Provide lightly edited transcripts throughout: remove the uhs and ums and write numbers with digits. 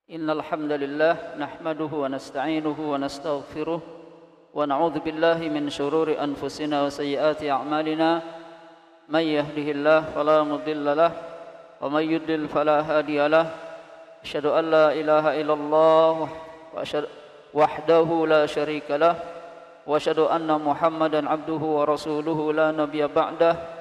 Innal hamdalillah nahmaduhu wa nasta'inuhu wa nastaghfiruh wa na'udzu billahi min shururi anfusina wa sayyiati a'malina may yahdihillahu fala mudilla lahu wa may yudlil fala hadiya lahu asyhadu an la ilaha illallah wa asyhadu wahdahu la syarika lahu wa asyhadu anna Muhammadan abduhu wa rasuluhu la nabiyya ba'dahu.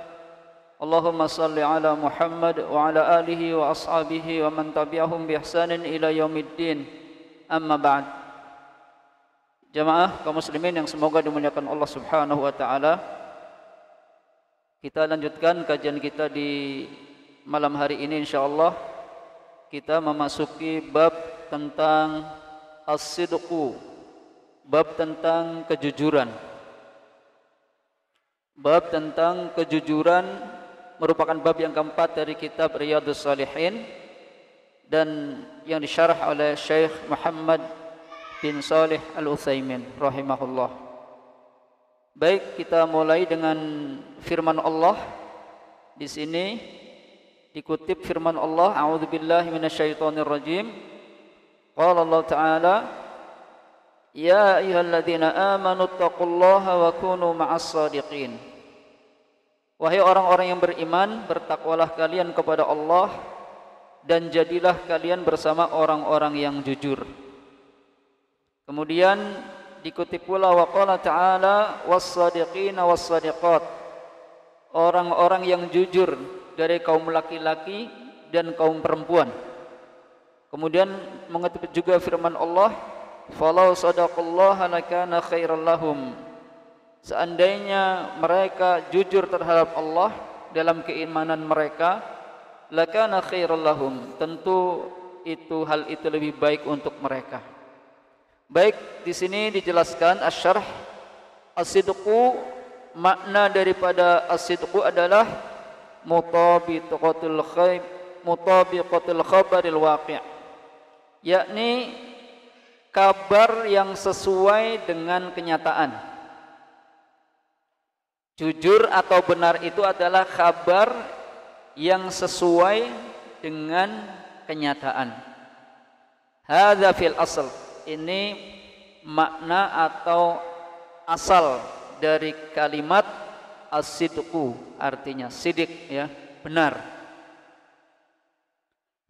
Allahumma salli ala Muhammad wa ala alihi wa ashabihi wa man tabi'ahum bi ihsanin ila yaumiddin. Amma ba'd. Jamaah kaum muslimin yang semoga dimuliakan Allah Subhanahu wa taala. Kita lanjutkan kajian kita di malam hari ini insyaallah. Kita memasuki bab tentang as-sidqu. Bab tentang kejujuran. Bab tentang kejujuran merupakan bab yang keempat dari kitab Riyadhus Shalihin dan yang disyarah oleh Syekh Muhammad bin Shalih Al-Utsaimin rahimahullah. Baik, kita mulai dengan firman Allah. Di sini dikutip firman Allah, a'udzubillahi minasyaitonir rajim. Qala Allah Ta'ala, ya ayyuhalladzina amanu taqullaha wa kunu ma'as shadiqin. Wahai orang-orang yang beriman, bertakwalah kalian kepada Allah dan jadilah kalian bersama orang-orang yang jujur. Kemudian dikutip pula wa qala ta'ala was-sadiqina was-sadiqat. Orang-orang yang jujur dari kaum laki-laki dan kaum perempuan. Kemudian mengutip juga firman Allah, falau sadaqallaha lakana khairal lahum. Seandainya mereka jujur terhadap Allah dalam keimanan mereka, lakana khairal lahum, tentu hal itu lebih baik untuk mereka. Baik, di sini dijelaskan asy-syarh as-sidqu, makna daripada as-sidqu adalah mutabiqatul khabaril waqi', yakni kabar yang sesuai dengan kenyataan. Jujur atau benar itu adalah kabar yang sesuai dengan kenyataan. Hadza fil asl. Ini makna atau asal dari kalimat as-sidqu, artinya sidik, ya, benar.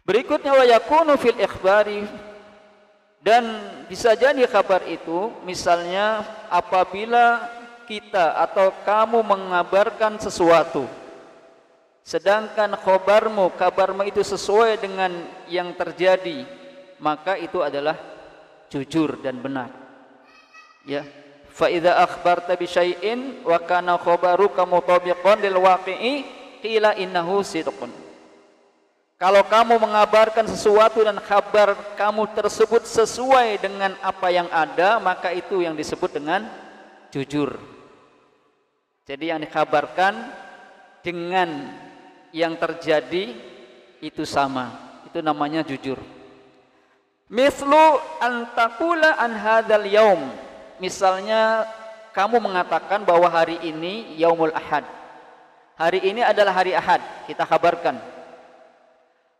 Berikutnya wa yakunu fil ikhbari, dan bisa jadi kabar itu misalnya apabila kita atau kamu mengabarkan sesuatu, sedangkan kabarmu itu sesuai dengan yang terjadi, maka itu adalah jujur dan benar. Ya, fa idza akhbarta bi syai'in wa kana khabaruka mutabiqan lil waqi'i qila innahu sidqun. Kalau kamu mengabarkan sesuatu dan kabar kamu tersebut sesuai dengan apa yang ada, maka itu yang disebut dengan jujur. Jadi yang dikabarkan dengan yang terjadi itu sama, itu namanya jujur. Mislu antakula an hadzal yaum. Misalnya kamu mengatakan bahwa hari ini yaumul ahad. Hari ini adalah hari Ahad, kita kabarkan.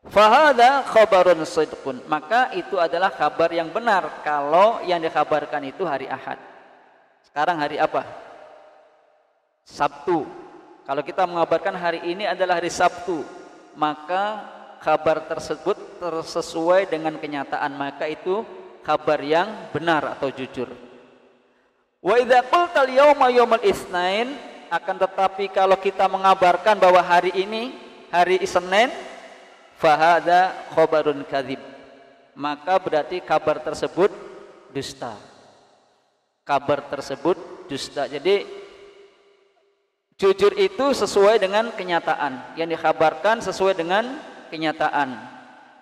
Fa hadza khabarun shidqun. Maka itu adalah kabar yang benar kalau yang dikabarkan itu hari Ahad. Sekarang hari apa? Sabtu. Kalau kita mengabarkan hari ini adalah hari Sabtu, maka kabar tersebut sesuai dengan kenyataan, maka itu kabar yang benar atau jujur. Wa idza qulta al-yawma yaumul itsnain, akan tetapi kalau kita mengabarkan bahwa hari ini hari Isnin, fa hadza khabarun kadzib, maka berarti kabar tersebut dusta. Kabar tersebut dusta. Jadi jujur itu sesuai dengan kenyataan, yang dikabarkan sesuai dengan kenyataan.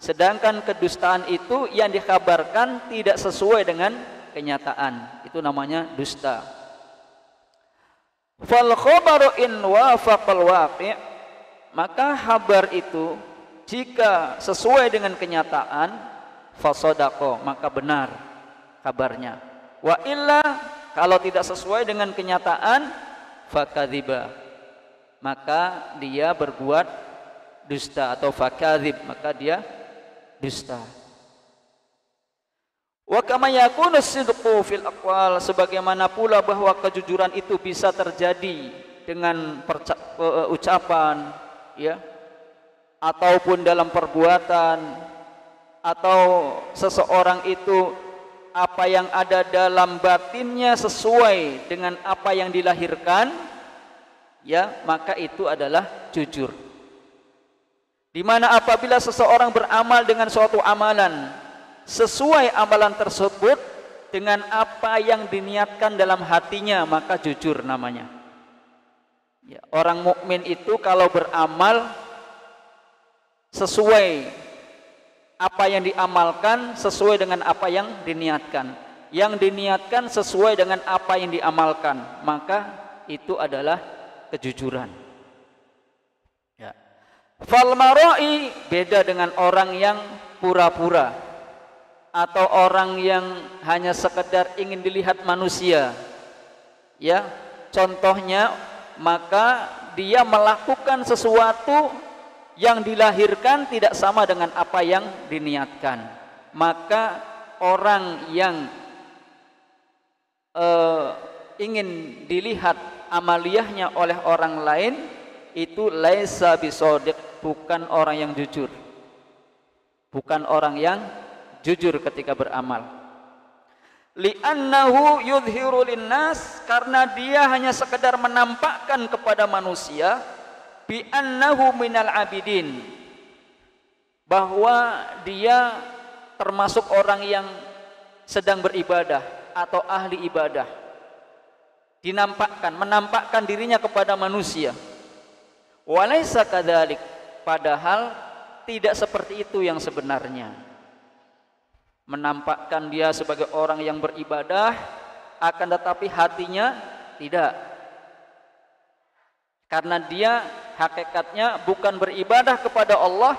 Sedangkan kedustaan itu yang dikabarkan tidak sesuai dengan kenyataan. Itu namanya dusta. Fal khabaru in wafaqal waqi', maka kabar itu jika sesuai dengan kenyataan, fasadaqa, maka benar kabarnya. Wa illa, kalau tidak sesuai dengan kenyataan, fakadziba, maka dia berbuat dusta, atau fakadzib, maka dia dusta. Wa kama yakunu sidqu fil aqwal, sebagaimana pula bahwa kejujuran itu bisa terjadi dengan ucapan, ya, ataupun dalam perbuatan, atau seseorang itu apa yang ada dalam batinnya sesuai dengan apa yang dilahirkan, ya, maka itu adalah jujur. Di mana apabila seseorang beramal dengan suatu amalan, sesuai amalan tersebut dengan apa yang diniatkan dalam hatinya, maka jujur namanya. Ya, orang mukmin itu kalau beramal sesuai apa yang diamalkan, sesuai dengan apa yang diniatkan. Yang diniatkan sesuai dengan apa yang diamalkan, maka itu adalah kejujuran. Ya. Fal marai beda dengan orang yang pura-pura atau orang yang hanya sekedar ingin dilihat manusia. Ya, contohnya, maka dia melakukan sesuatu yang dilahirkan tidak sama dengan apa yang diniatkan. Maka orang yang ingin dilihat amaliyahnya oleh orang lain itu laisa bisodiq, bukan orang yang jujur, bukan orang yang jujur ketika beramal. Li'annahu yudhiru linnas, karena dia hanya sekedar menampakkan kepada manusia bi annahu minal abidin, bahwa dia termasuk orang yang sedang beribadah atau ahli ibadah. Menampakkan dirinya kepada manusia. Walaysa kadzalik, padahal tidak seperti itu yang sebenarnya. Menampakkan dia sebagai orang yang beribadah, akan tetapi hatinya tidak. Karena dia hakikatnya bukan beribadah kepada Allah,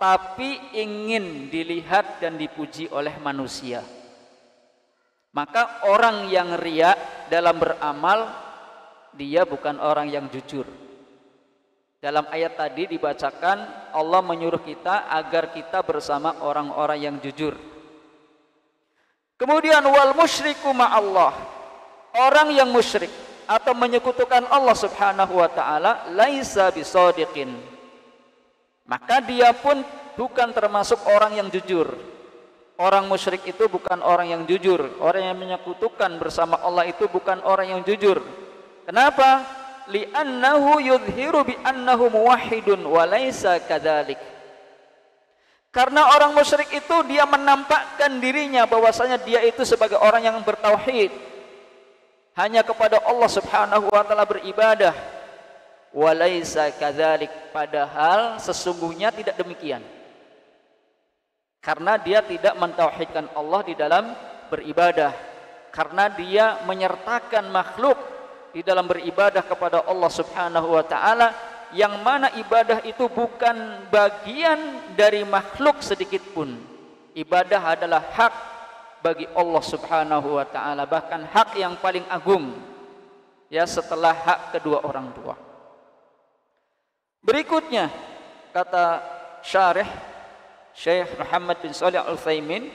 tapi ingin dilihat dan dipuji oleh manusia. Maka orang yang riya dalam beramal, dia bukan orang yang jujur. Dalam ayat tadi dibacakan, Allah menyuruh kita agar kita bersama orang-orang yang jujur. Kemudian wal musyriku ma'allah, orang yang musyrik atau menyekutukan Allah Subhanahu wa taala, laisa bisadiqin, maka dia pun bukan termasuk orang yang jujur. Orang musyrik itu bukan orang yang jujur. Orang yang menyekutukan bersama Allah itu bukan orang yang jujur. Kenapa? Li'annahu yudhiru bi annahu muwahhidun wa laisa kadzalik. Karena orang musyrik itu dia menampakkan dirinya bahwasanya dia itu sebagai orang yang bertauhid, hanya kepada Allah Subhanahu wa taala beribadah. Wa laisa kadzalik, padahal sesungguhnya tidak demikian. Karena dia tidak mentauhidkan Allah di dalam beribadah, karena dia menyertakan makhluk di dalam beribadah kepada Allah Subhanahu wa taala, yang mana ibadah itu bukan bagian dari makhluk sedikit pun. Ibadah adalah hak bagi Allah Subhanahu wa taala, bahkan hak yang paling agung, ya, setelah hak kedua orang tua. Berikutnya kata syarih Syekh Muhammad bin Shalih Al-Utsaimin,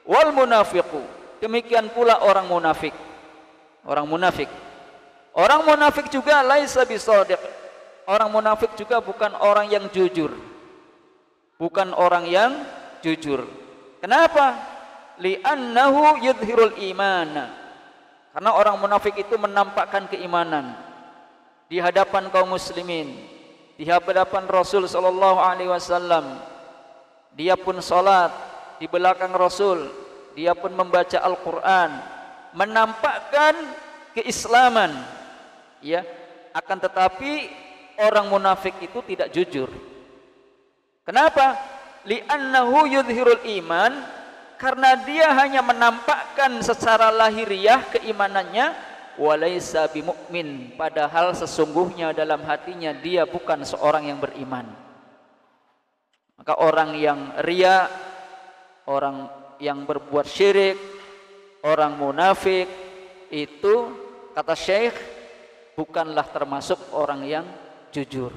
wal munafiqu, demikian pula orang munafik. Orang munafik juga laisa bisadiq. Orang munafik juga bukan orang yang jujur. Bukan orang yang jujur. Kenapa? Li'annahu yudhirul iman. Karena orang munafik itu menampakkan keimanan di hadapan kaum muslimin, di hadapan Rasul sallallahu alaihi wasallam. Dia pun salat di belakang Rasul, dia pun membaca Al-Qur'an, menampakkan keislaman, ya. Akan tetapi orang munafik itu tidak jujur. Kenapa? Li'annahu yudhirul iman, karena dia hanya menampakkan secara lahiriah keimanannya, walaysa bimu'min, padahal sesungguhnya dalam hatinya dia bukan seorang yang beriman. Maka orang yang riya, orang yang berbuat syirik, orang munafik itu, kata Syekh, bukanlah termasuk orang yang jujur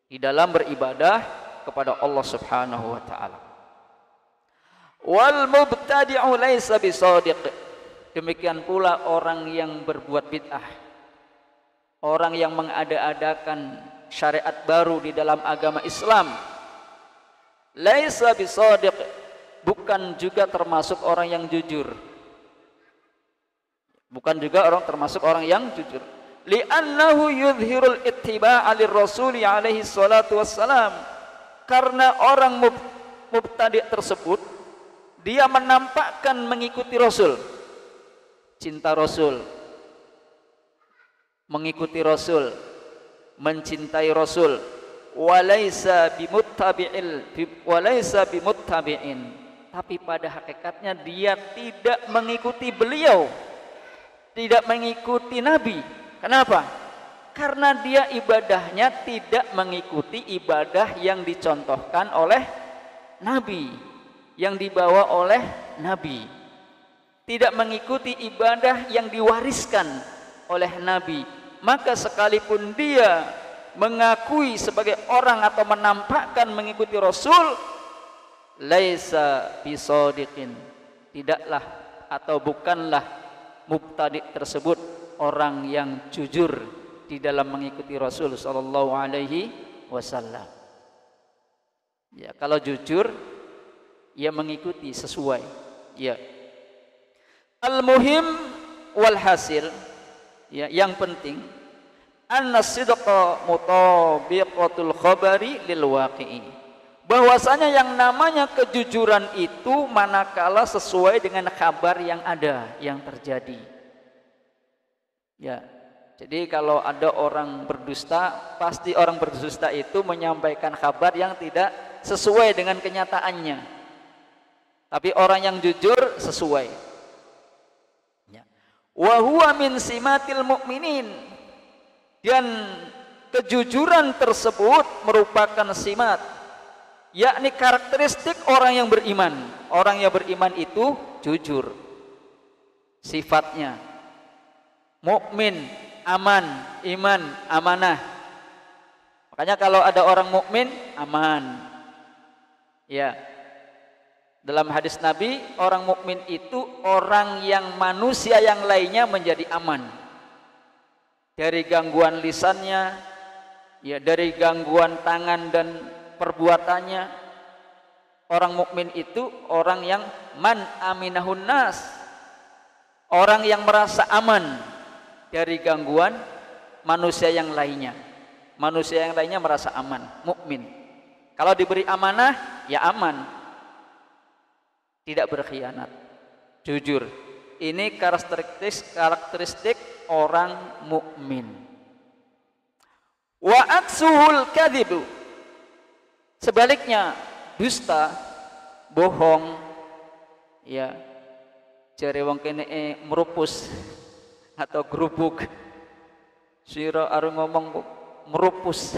di dalam beribadah kepada Allah Subhanahu wa taala. Wal mubtadi'u laisa bisadiq. Demikian pula orang yang berbuat bid'ah, orang yang mengada-adakan syariat baru di dalam agama Islam, laisa bisadiq, bukan juga termasuk orang yang jujur. Bukan juga termasuk orang yang jujur. Li'annahu yudhirul ittiba'a lirrasuli alaihi salatu wassalam. Karena orang mubtadi' tersebut, dia menampakkan mengikuti Rasul, cinta Rasul, mengikuti Rasul, mencintai Rasul, walaysa bimuttabi'in, tapi pada hakikatnya dia tidak mengikuti beliau, tidak mengikuti Nabi. Kenapa? Karena dia ibadahnya tidak mengikuti ibadah yang dicontohkan oleh Nabi, yang dibawa oleh Nabi, tidak mengikuti ibadah yang diwariskan oleh Nabi. Maka sekalipun dia mengakui sebagai orang atau menampakkan mengikuti Rasul, laisa bisadiqin, tidaklah atau bukanlah mubtadi' tersebut orang yang jujur di dalam mengikuti Rasul sallallahu alaihi wasallam. Ya, kalau jujur ia mengikuti sesuai. Ya. Al-muhim wal hasil, ya, yang penting an-sidqa mutabiqatul khabari lil waqi'i. Bahwasanya yang namanya kejujuran itu manakala sesuai dengan kabar yang ada, yang terjadi. Ya. Jadi kalau ada orang berdusta, pasti orang berdusta itu menyampaikan kabar yang tidak sesuai dengan kenyataannya. Tapi orang yang jujur sesuai. Ya. Wa huwa min simatil mu'minin. Dan kejujuran tersebut merupakan simat, yakni karakteristik orang yang beriman. Orang yang beriman itu jujur sifatnya. Mukmin, aman, iman, amanah. Makanya kalau ada orang mukmin, aman. Ya. Dalam hadis Nabi, orang mukmin itu orang yang manusia yang lainnya menjadi aman dari gangguan lisannya, ya, dari gangguan tangan dan perbuatannya. Orang mukmin itu orang yang man aminahun nas, orang yang merasa aman dari gangguan manusia yang lainnya. Manusia yang lainnya merasa aman, mukmin. Kalau diberi amanah, ya aman, tidak berkhianat, jujur. Ini karakteristik orang mukmin. Wa aksuhul kadzibu, sebaliknya dusta, bohong, ya, jare wong kene merupus atau gerubuk. Sira arep ngomong merupus.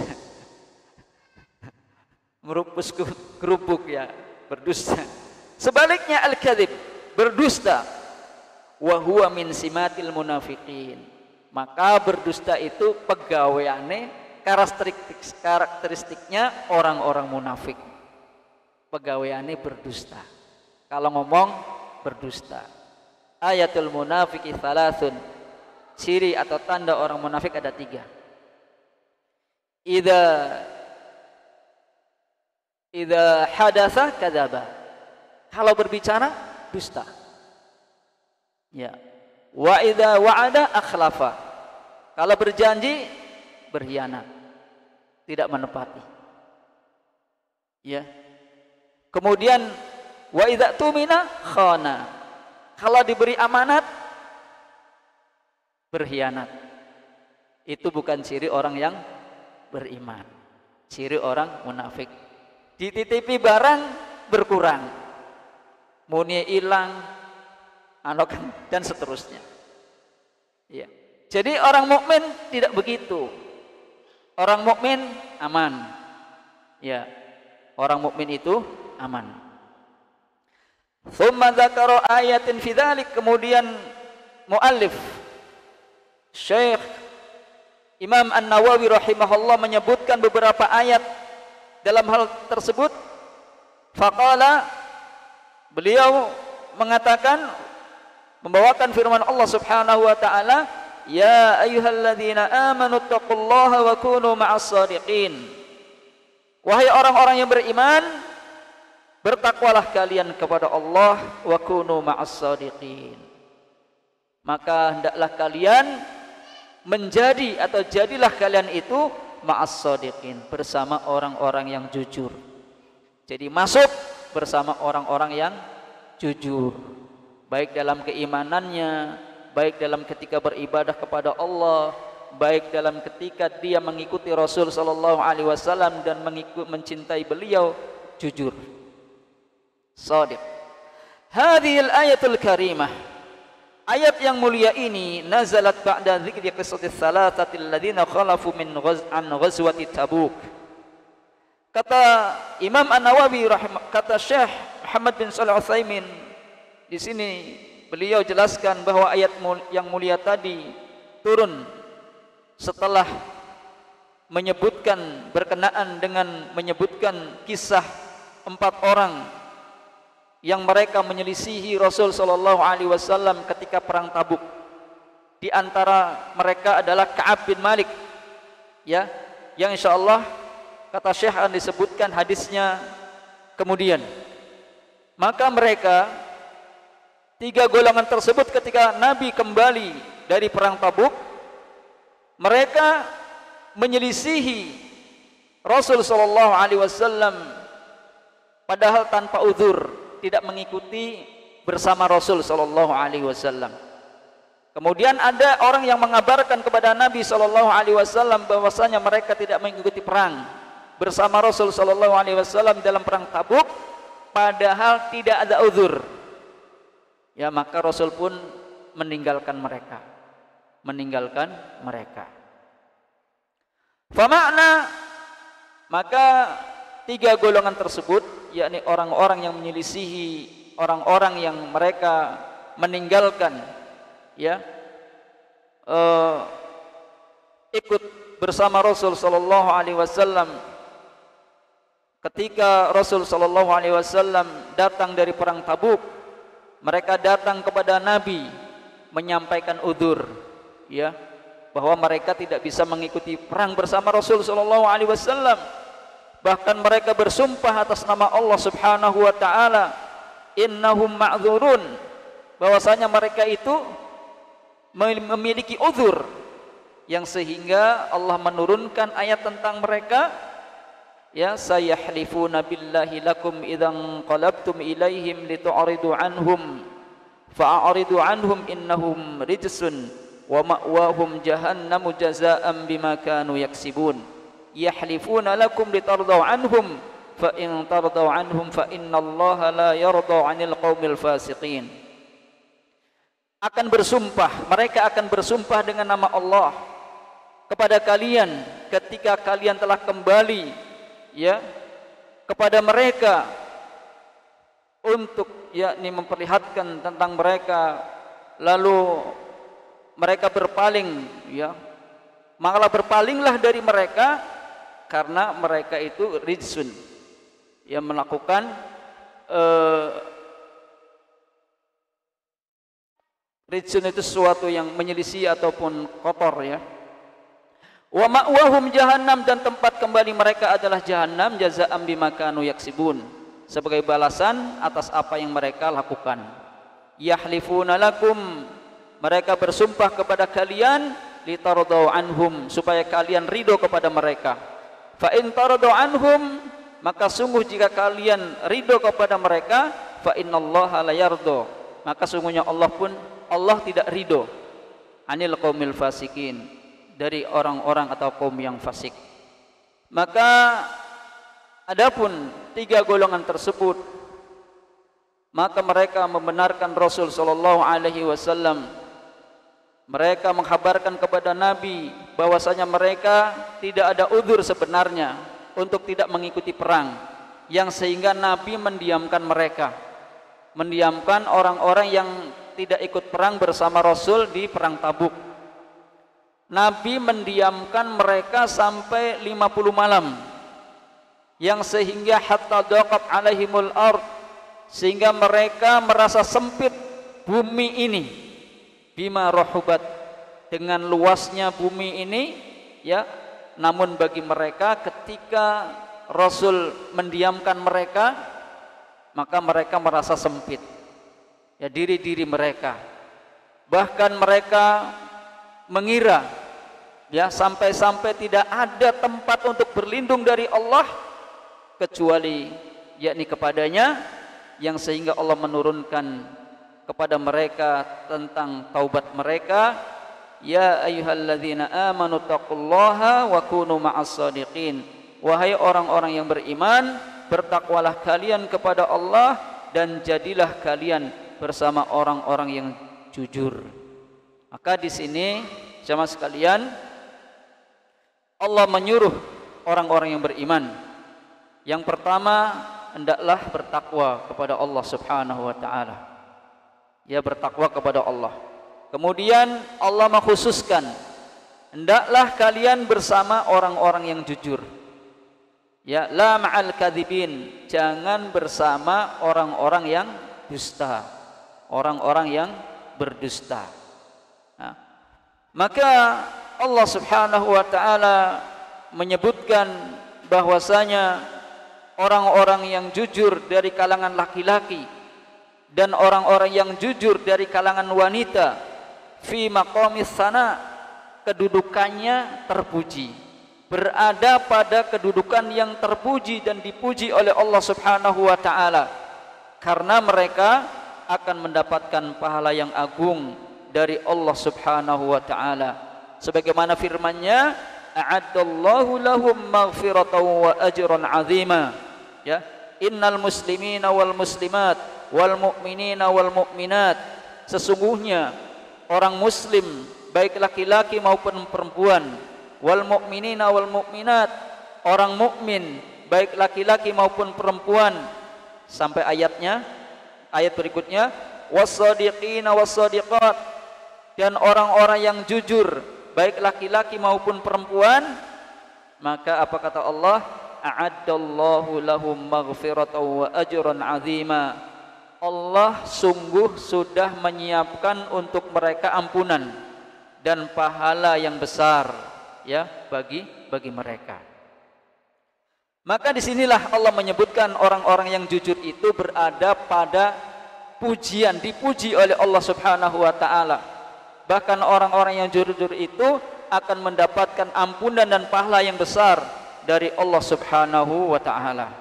Merupus gerubuk, ya, berdusta. Sebaliknya al-kadzib, berdusta, wa huwa min simatil munafiqin. Maka berdusta itu pegaweane, karakteristiknya orang-orang munafik. Pegaweane berdusta. Kalau ngomong berdusta. Ayatul munafiqi thalathun. Ciri atau tanda orang munafik ada 3. Idza hadatsa kadzaba. Kalau berbicara dusta. Ya. Wa idza wa'ada akhlafa. Kalau berjanji berkhianat, tidak menepati. Ya. Kemudian wa idza tumina khana. Kalau diberi amanat berkhianat. Itu bukan ciri orang yang beriman. Ciri orang munafik. Dititipi barang berkurang, muni hilang, dan seterusnya. Ya. Jadi orang mukmin tidak begitu. Orang mukmin aman. Ya. Orang mukmin itu aman. Tsumma dzakara ayatin fi dzalik, kemudian muallif Syekh Imam An-Nawawi rahimahullah menyebutkan beberapa ayat dalam hal tersebut. Faqala, Beliau mengatakan, membawakan firman Allah Subhanahu wa taala, "Ya ayyuhalladzina amanu taqullaha wa kunu ma'as shadiqin." Wahai orang-orang yang beriman, bertakwalah kalian kepada Allah, wa kunu ma'as shadiqin. Maka hendaklah kalian menjadi atau jadilah kalian itu ma'as shadiqin, bersama orang-orang yang jujur. Jadi masuk bersama orang-orang yang jujur, baik dalam keimanannya, baik dalam ketika beribadah kepada Allah, baik dalam ketika dia mengikuti Rasul sallallahu alaihi wasallam dan mencintai beliau, jujur. Shadiq. Hadhil ayatul karimah, ayat yang mulia ini nazalat ba'da dzikri qissati tsalatsati alladziina khalafu an ghazwati Tabuk. Kata Imam An-Nawawi kata Syekh Muhammad bin Shalih Al-Utsaimin, di sini beliau jelaskan bahwa ayat yang mulia tadi turun setelah menyebutkan, berkenaan dengan menyebutkan kisah 4 orang yang mereka menyelisihi Rasul sallallahu alaihi wasallam ketika perang Tabuk. Di antara mereka adalah Ka'ab bin Malik, ya, yang insyaallah kata Syekh akan disebutkan hadisnya kemudian. Maka mereka 3 golongan tersebut ketika Nabi kembali dari perang Tabuk, mereka menyelisihi Rasul sallallahu alaihi wasallam padahal tanpa uzur, tidak mengikuti bersama Rasul sallallahu alaihi wasallam. Kemudian ada orang yang mengabarkan kepada Nabi sallallahu alaihi wasallam bahwasanya mereka tidak mengikuti perang bersama Rasul sallallahu alaihi wasallam dalam perang Tabuk padahal tidak ada uzur. Ya, maka Rasul pun meninggalkan mereka. Famakna, maka 3 golongan tersebut, yakni orang-orang yang menyelisihi, orang-orang yang mereka meninggalkan, ya, ikut bersama Rasul sallallahu alaihi wasallam ketika Rasul sallallahu alaihi wasallam datang dari perang Tabuk. Mereka datang kepada Nabi menyampaikan udzur, ya, bahwa mereka tidak bisa mengikuti perang bersama Rasul sallallahu alaihi wasallam. Bahkan mereka bersumpah atas nama Allah Subhanahu wa taala, innahum ma'dzurun, bahwasanya mereka itu memiliki udzur, yang sehingga Allah menurunkan ayat tentang mereka, ya, sayahlifuna billahi lakum idzan qalabtum ilaihim litu'ridu anhum fa'aridu anhum innahum rijsun wa ma'wahum jahannamu jazaa'an bima kanu yaksibun yahlifuna lakum litardaw anhum fa in tardaw anhum fa innallaha la yarda 'anil qaumil fasiqin. Akan bersumpah, mereka akan bersumpah dengan nama Allah kepada kalian ketika kalian telah kembali, ya, kepada mereka untuk, yakni, memperlihatkan tentang mereka, lalu mereka berpaling, ya, malah berpalinglah dari mereka karena mereka itu rijsun, ya, melakukan rijsun itu sesuatu yang menyelisih ataupun kotor, ya. Wa ma'wahum jahannam, dan tempat kembali mereka adalah jahannam, jazaa'an bima kanu yaksibun, sebagai balasan atas apa yang mereka lakukan. Yahlifuna lakum, mereka bersumpah kepada kalian, litardaw anhum, supaya kalian ridho kepada mereka. Fa in tardaw anhum, maka sungguh jika kalian ridho kepada mereka, fa innallaha la yarda, maka sungguhnya Allah tidak ridho anil qaumil fasikin, dari orang-orang atau kaum yang fasik. Maka adapun 3 golongan tersebut, maka mereka membenarkan Rasul sallallahu alaihi wasallam. Mereka menghabarkan kepada Nabi bahwasanya mereka tidak ada uzur sebenarnya untuk tidak mengikuti perang, yang sehingga Nabi mendiamkan mereka, mendiamkan orang-orang yang tidak ikut perang bersama Rasul di perang Tabuk. Nabi mendiamkan mereka sampai 50 malam, yang sehingga hatta daqat alaihimul ard, sehingga mereka merasa sempit bumi ini. Bima rahubat, dengan luasnya bumi ini, ya. Namun bagi mereka ketika Rasul mendiamkan mereka, maka mereka merasa sempit. Ya, diri-diri mereka. Bahkan mereka mengira, ya, sampai-sampai tidak ada tempat untuk berlindung dari Allah kecuali yakni kepadanya, yang sehingga Allah menurunkan kepada mereka tentang taubat mereka, ya ayyuhalladzina amanu taqullaha wa kunu ma'as shadiqin. Wahai orang-orang yang beriman, bertakwalah kalian kepada Allah dan jadilah kalian bersama orang-orang yang jujur. Maka di sini jemaah sekalian, Allah menyuruh orang-orang yang beriman. Yang pertama, hendaklah bertakwa kepada Allah Subhanahu wa taala. Ya, bertakwa kepada Allah. Kemudian Allah mengkhususkan, hendaklah kalian bersama orang-orang yang jujur. Ya, la ma'al kadzibin, jangan bersama orang-orang yang dusta, orang-orang yang berdusta. Nah, maka Allah Subhanahu wa taala menyebutkan bahwasanya orang-orang yang jujur dari kalangan laki-laki dan orang-orang yang jujur dari kalangan wanita, fi maqamis sana, kedudukannya terpuji, berada pada kedudukan yang terpuji dan dipuji oleh Allah Subhanahu wa taala, karena mereka akan mendapatkan pahala yang agung dari Allah Subhanahu wa taala. Sebagaimana firman-Nya, a'addallahu lahum maghfiratan wa ajran 'azima. Ya, innal muslimina wal muslimat wal mu'minina wal mu'minat, sesungguhnya orang muslim baik laki-laki maupun perempuan, wal mu'minina wal mu'minat, orang mukmin baik laki-laki maupun perempuan, sampai ayat berikutnya, was-shadiqina was-shadiqat, dan orang-orang yang jujur baik laki-laki maupun perempuan. Maka apa kata Allah? A'addallahu lahum maghfiratan wa ajran 'azima. Allah sungguh sudah menyiapkan untuk mereka ampunan dan pahala yang besar, ya, bagi mereka. Maka disinilah Allah menyebutkan orang-orang yang jujur itu berada pada pujian, dipuji oleh Allah Subhanahu wa taala. Bahkan orang-orang yang jujur itu akan mendapatkan ampunan dan pahala yang besar dari Allah Subhanahu wa taala.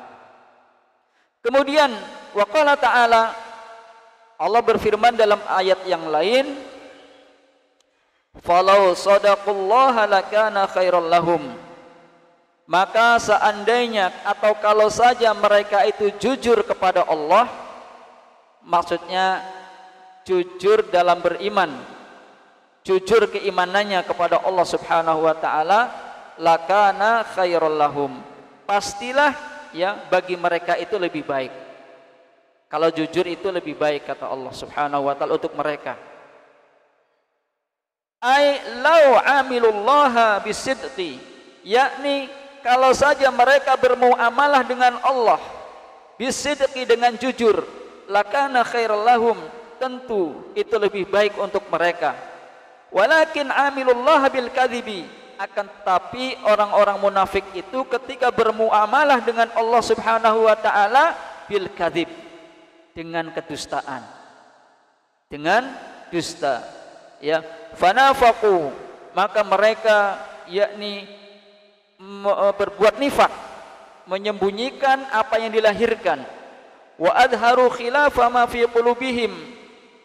Kemudian waqala ta'ala, Allah berfirman dalam ayat yang lain, falau shadaqullaha lakana khairal lahum, maka seandainya atau kalau saja mereka itu jujur kepada Allah, maksudnya jujur dalam beriman, jujur keimanannya kepada Allah Subhanahu wa taala, lakana khairal lahum, pastilah, ya, bagi mereka itu lebih baik. Kalau jujur itu lebih baik, kata Allah Subhanahu wa taala untuk mereka. Ai lau amilullaha bisidqi, yakni kalau saja mereka bermuamalah dengan Allah bisidqi, dengan jujur, lakana khairal lahum, tentu itu lebih baik untuk mereka. Walakin amilullaha bil kadzibi, akan tetapi orang-orang munafik itu ketika bermuamalah dengan Allah Subhanahu wa taala bil kadzib, dengan kedustaan, dengan dusta, ya, fanafaqu, maka mereka yakni berbuat nifak, menyembunyikan apa yang dilahirkan, wa adharu khilafa ma fi qulubihim,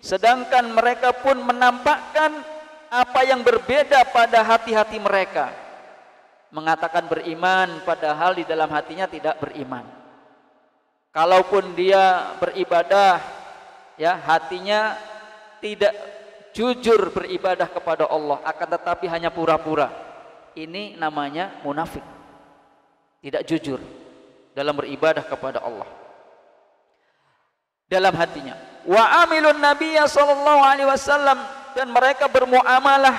sedangkan mereka pun menampakkan apa yang berbeda pada hati-hati mereka, mengatakan beriman padahal di dalam hatinya tidak beriman. Kalaupun dia beribadah, ya, hatinya tidak jujur beribadah kepada Allah, akan tetapi hanya pura-pura. Ini namanya munafik, tidak jujur dalam beribadah kepada Allah dalam hatinya. Wa amilun nabiyya sallallahu alaihi wasallam, dan mereka bermuamalah,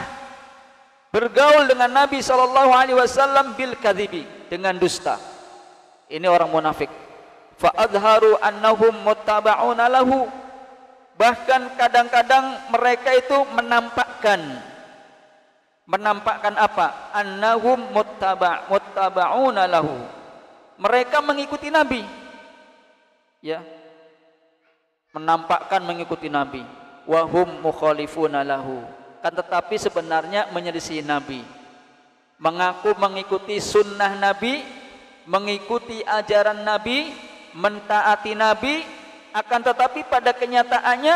bergaul dengan Nabi sallallahu alaihi wasallam bil kadzibi, dengan dusta. Ini orang munafik. fa adharu annahum muttaba'una lahu. Bahkan kadang-kadang mereka itu menampakkan apa? Annahum muttaba'una lahu. Mereka mengikuti Nabi. Ya. Menampakkan mengikuti Nabi. Wa hum mukhalifuna lahu. Kan tetapi sebenarnya menyelisih Nabi. Mengaku mengikuti sunnah Nabi, mengikuti ajaran Nabi, mentaati Nabi, akan tetapi pada kenyataannya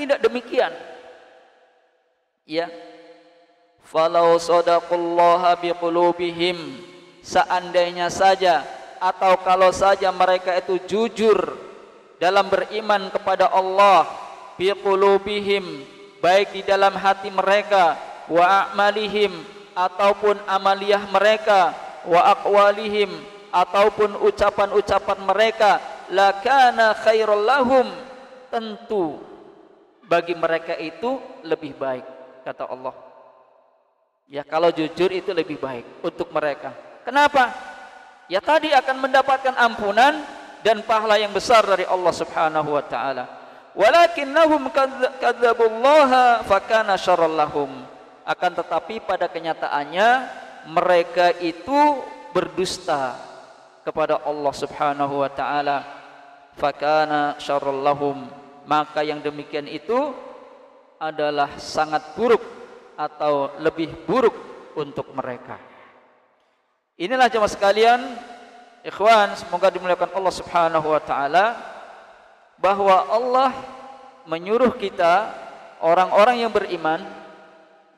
tidak demikian. Ya. Falau sadaqallaha biqulubihim, seandainya saja atau kalau saja mereka itu jujur dalam beriman kepada Allah, biqulubihim, baik di dalam hati mereka, wa a'malihim, ataupun amaliyah mereka, wa aqwalihim, ataupun ucapan-ucapan mereka, lakana khairul lahum, tentu bagi mereka itu lebih baik, kata Allah. Ya, kalau jujur itu lebih baik untuk mereka. Kenapa? Ya tadi akan mendapatkan ampunan dan pahala yang besar dari Allah Subhanahu wa taala. Walakinnahum kadzabullaha fakana syarrul lahum. Akan tetapi pada kenyataannya mereka itu berdusta kepada Allah Subhanahu wa taala. Fakana syarrul lahum. Maka yang demikian itu adalah sangat buruk atau lebih buruk untuk mereka. Inilah jemaah sekalian, ikhwan, semoga dimuliakan Allah Subhanahu wa taala, bahwa Allah menyuruh kita orang-orang yang beriman,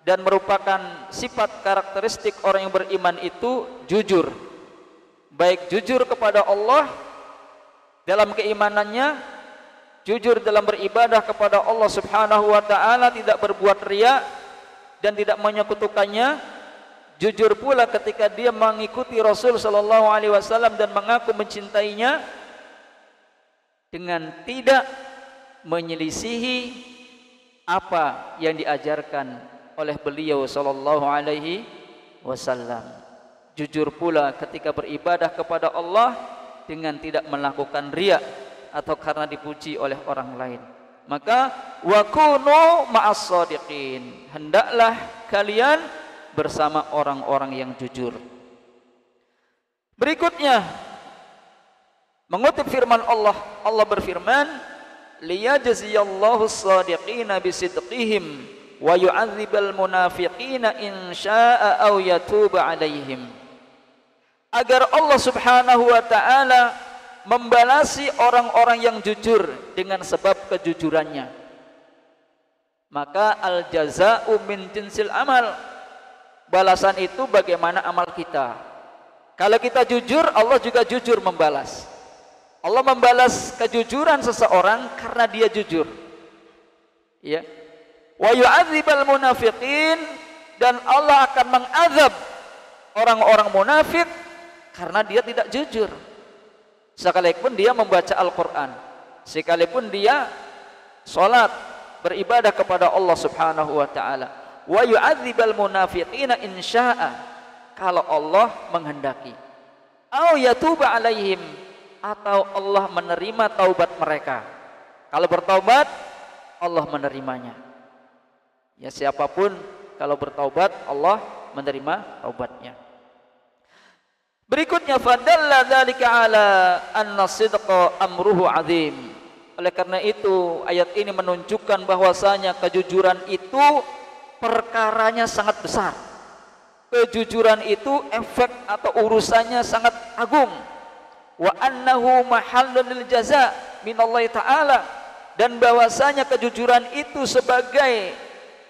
dan merupakan sifat karakteristik orang yang beriman itu jujur. Baik jujur kepada Allah dalam keimanannya, jujur dalam beribadah kepada Allah Subhanahu wa taala, tidak berbuat riya dan tidak menyekutukannya. Jujur pula ketika dia mengikuti Rasul sallallahu alaihi wasallam dan mengaku mencintainya, dengan tidak menyelisihi apa yang diajarkan oleh beliau sallallahu alaihi wasallam. Jujur pula ketika beribadah kepada Allah dengan tidak melakukan riya atau karena dipuji oleh orang lain. Maka wa kunu ma'as shadiqin, hendaklah kalian bersama orang-orang yang jujur. Berikutnya mengutip firman Allah, Allah berfirman, liyajziyallahu as-shadiqina bisidqihim wa yu'adzibal munafiqina in syaa'a aw yatuba 'alaihim. Agar Allah Subhanahu wa taala membalasi orang-orang yang jujur dengan sebab kejujurannya. Maka al jazaa'u min jinsil amal. Balasan itu bagaimana amal kita. Kalau kita jujur, Allah juga jujur membalas. Allah membalas kejujuran seseorang karena dia jujur. Ya. Wa yu'adzibal munafiqin, dan Allah akan mengazab orang-orang munafik karena dia tidak jujur. Sekalipun dia membaca Al-Quran, sekalipun dia sholat, beribadah kepada Allah Subhanahu wa ta'ala. Wa yu'adzibal munafiqina insya'a, kalau Allah menghendaki. Au yatuba alaihim, atau Allah menerima taubat mereka. Kalau bertaubat, Allah menerimanya. Ya, siapapun kalau bertaubat, Allah menerima taubatnya. Berikutnya, fadalla dzalika ala anna sidqa amruhu azim. Oleh karena itu ayat ini menunjukkan bahwasanya kejujuran itu perkaranya sangat besar. Kejujuran itu efek atau urusannya sangat agung. Wa annahu mahallun lil jaza minallahi ta'ala, dan bahwasanya kejujuran itu sebagai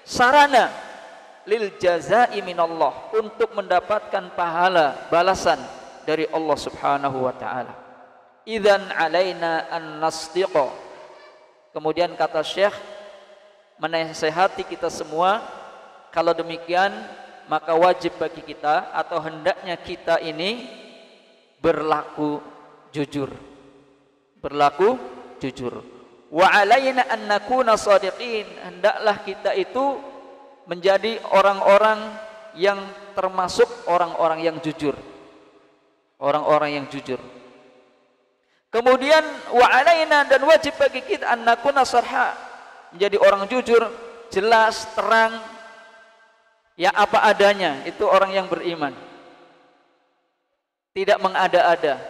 sarana lil jazaa'i minallah, untuk mendapatkan pahala balasan dari Allah Subhanahu wa taala. Idzan alaina an nasdiqa. Kemudian kata Syekh menasihati kita semua, kalau demikian maka wajib bagi kita atau hendaknya kita ini berlaku jujur. Berlaku jujur. Wa alaina an nakuna shadiqin, hendaklah kita itu menjadi orang-orang yang termasuk orang-orang yang jujur. Orang-orang yang jujur. Kemudian wa alaina, dan wajib bagi kita an nakuna sarha, menjadi orang jujur, jelas, terang, ya apa adanya. Itu orang yang beriman. Tidak mengada-ada,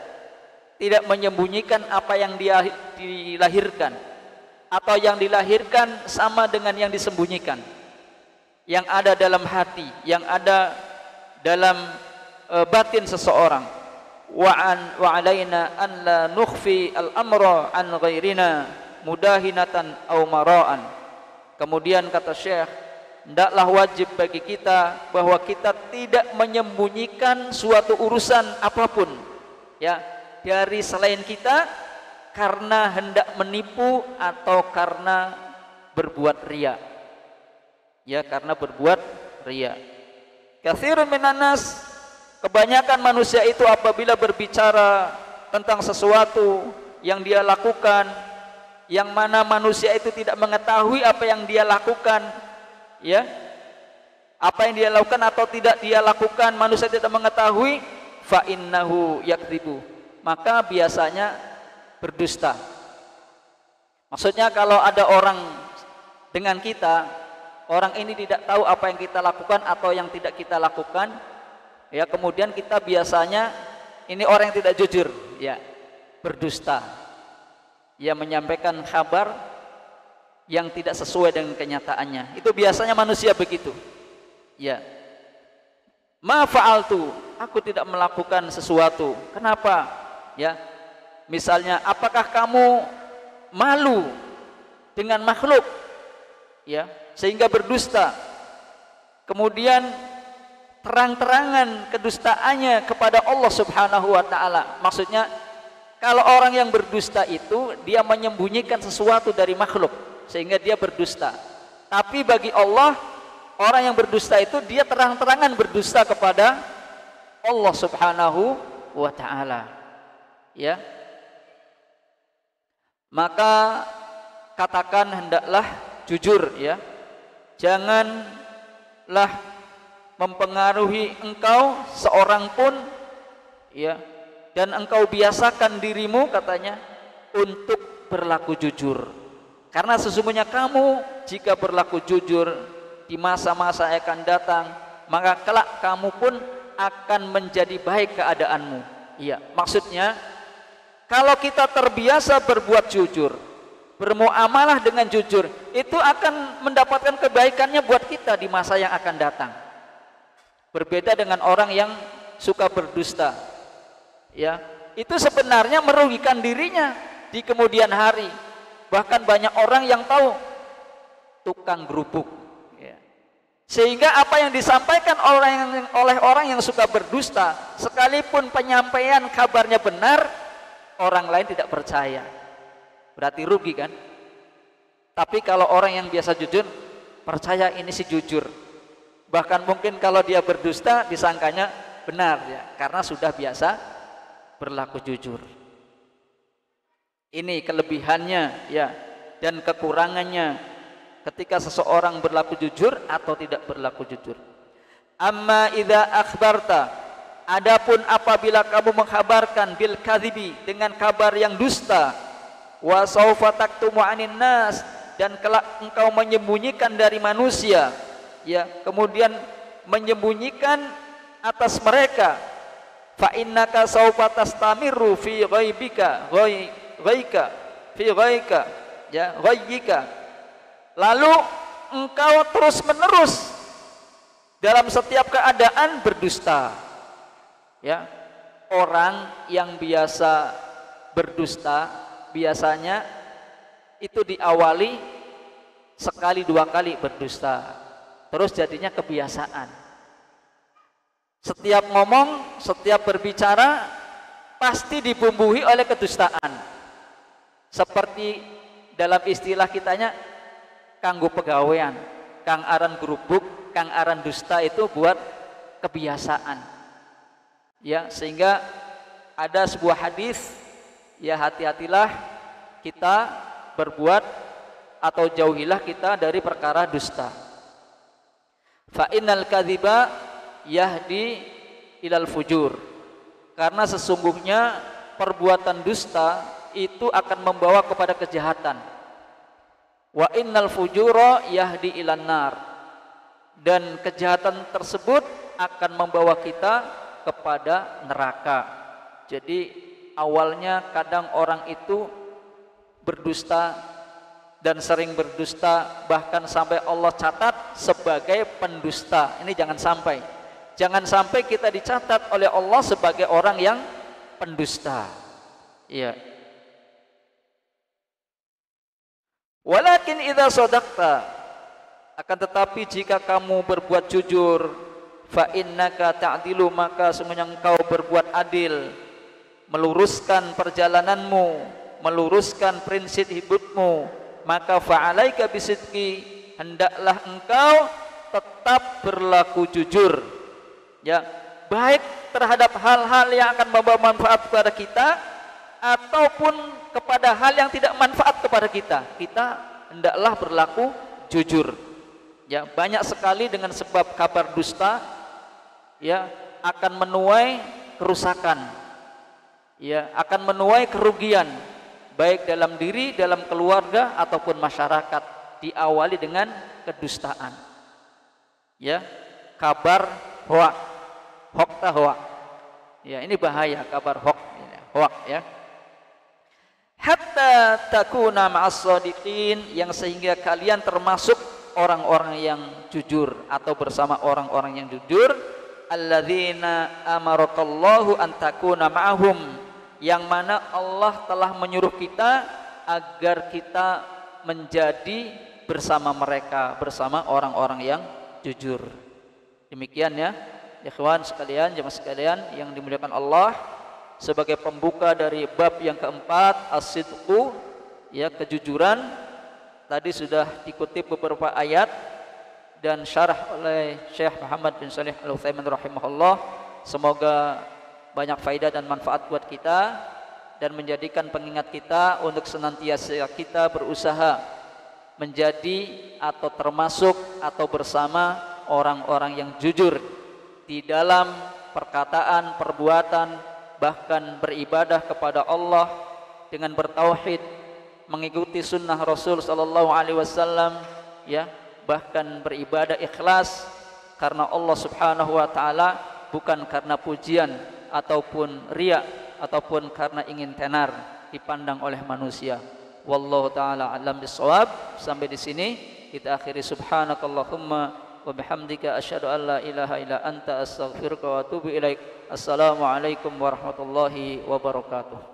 tidak menyembunyikan apa yang dia dilahirkan, atau yang dilahirkan sama dengan yang disembunyikan, yang ada dalam hati, yang ada dalam batin seseorang. Wa alaina an la nukhfi al-amra an ghairina mudahinatan aw mara'an. Kemudian kata Syekh, hendaklah wajib bagi kita bahwa kita tidak menyembunyikan suatu urusan apapun, ya, dari selain kita, karena hendak menipu atau karena berbuat riya. Ya, karena berbuat riya. Katsirun minan nas, kebanyakan manusia itu apabila berbicara tentang sesuatu yang dia lakukan, yang mana manusia itu tidak mengetahui apa yang dia lakukan, ya, apa yang dia lakukan atau tidak dia lakukan, manusia tidak mengetahui, fa innahu yakdzibu, maka biasanya berdusta. Maksudnya kalau ada orang dengan kita, orang ini tidak tahu apa yang kita lakukan atau yang tidak kita lakukan, ya, kemudian kita biasanya, ini orang yang tidak jujur, ya, berdusta, ya, menyampaikan kabar yang tidak sesuai dengan kenyataannya. Itu biasanya manusia begitu, ya. Ma fa'altu, aku tidak melakukan sesuatu. Kenapa? Ya, misalnya, apakah kamu malu dengan makhluk, ya, sehingga berdusta, kemudian terang-terangan kedustaannya kepada Allah Subhanahu wa taala. Maksudnya, kalau orang yang berdusta itu dia menyembunyikan sesuatu dari makhluk sehingga dia berdusta. Tapi bagi Allah, orang yang berdusta itu dia terang-terangan berdusta kepada Allah Subhanahu wa taala. Ya. Maka katakan hendaklah jujur, ya. Janganlah mempengaruhi engkau seorang pun, ya, dan engkau biasakan dirimu, katanya, untuk berlaku jujur. Karena sesungguhnya kamu jika berlaku jujur di masa-masa yang akan datang, maka kelak kamu pun akan menjadi baik keadaanmu. Iya, maksudnya kalau kita terbiasa berbuat jujur, bermuamalah dengan jujur, itu akan mendapatkan kebaikannya buat kita di masa yang akan datang. Berbeda dengan orang yang suka berdusta, ya, itu sebenarnya merugikan dirinya di kemudian hari. Bahkan banyak orang yang tahu tukang gerubuk, ya. Sehingga apa yang disampaikan oleh orang yang suka berdusta, sekalipun penyampaian kabarnya benar, orang lain tidak percaya. Berarti rugi kan? Tapi kalau orang yang biasa jujur, percaya ini sih jujur. Bahkan mungkin kalau dia berdusta disangkanya benar, ya, karena sudah biasa berlaku jujur. Ini kelebihannya, ya, dan kekurangannya ketika seseorang berlaku jujur atau tidak berlaku jujur. Amma idza akhbarta, adapun apabila kamu mengkhabarkan bil kadhibi, dengan kabar yang dusta, wa saufa taktumu anin nas, dan kelak engkau menyembunyikan dari manusia, ya, kemudian menyembunyikan atas mereka, fa innaka saufa tastamiru fi ghaibika ghaika fi ghaika, ya, ghayyika, lalu engkau terus menerus dalam setiap keadaan berdusta, ya. Orang yang biasa berdusta biasanya itu diawali sekali dua kali berdusta, terus jadinya kebiasaan. Setiap ngomong, setiap berbicara pasti dibumbui oleh kedustaan. Seperti dalam istilah kitanya, kanggo pegawean, kang aran gerubuk, kang aran dusta, itu buat kebiasaan. Ya, sehingga ada sebuah hadis, ya, hati-hatilah kita berbuat atau jauhilah kita dari perkara dusta. Fa innal kadhiba yahdi ilal fujur, karena sesungguhnya perbuatan dusta itu akan membawa kepada kejahatan. Wa innal fujura yahdi ilan nar. Dan kejahatan tersebut akan membawa kita kepada neraka. Jadi awalnya kadang orang itu berdusta dan sering berdusta, bahkan sampai Allah catat sebagai pendusta. Ini jangan sampai kita dicatat oleh Allah sebagai orang yang pendusta. Iya. Walakin idza shadaqta, akan tetapi jika kamu berbuat jujur, fa innaka ta'dilu, maka sungguhnya engkau berbuat adil, meluruskan perjalananmu, meluruskan prinsip hidupmu, maka fa'alaika bisidqi, hendaklah engkau tetap berlaku jujur, ya, baik terhadap hal-hal yang akan membawa manfaat kepada kita ataupun kepada hal yang tidak manfaat kepada kita. Kita hendaklah berlaku jujur. Ya, banyak sekali dengan sebab kabar dusta, ya, akan menuai kerusakan, ya, akan menuai kerugian, baik dalam diri, dalam keluarga ataupun masyarakat, diawali dengan kedustaan. Ya, kabar hoak hoak. Ya, ini bahaya kabar hoak, ya. Hatta takuna ma'as shadiqin, yang sehingga kalian termasuk orang-orang yang jujur atau bersama orang-orang yang jujur. Alladzina amarakallahu an takuna ma'ahum, yang mana Allah telah menyuruh kita agar kita menjadi bersama mereka, bersama orang-orang yang jujur. Demikian ya, ikhwan sekalian, jemaah sekalian yang dimuliakan Allah, sebagai pembuka dari bab yang keempat, as-sidqu, ya, kejujuran. Tadi sudah dikutip beberapa ayat dan syarah oleh Syekh Muhammad bin Shalih Al-Utsaimin rahimahullah. Semoga banyak faedah dan manfaat buat kita dan menjadikan pengingat kita untuk senantiasa kita berusaha menjadi atau termasuk atau bersama orang-orang yang jujur di dalam perkataan, perbuatan, bahkan beribadah kepada Allah dengan bertauhid, mengikuti sunnah Rasul sallallahu alaihi wasallam, ya, bahkan beribadah ikhlas karena Allah Subhanahu wa taala, bukan karena pujian ataupun riya ataupun karena ingin tenar dipandang oleh manusia. Wallahu taala alam bisawab. Sampai di sini kita akhiri. Subhanakallahumma wa bihamdika asyhadu an la ilaha illa anta astaghfiruka wa atubu ilaik. Assalamualaikum warahmatullahi wabarakatuh.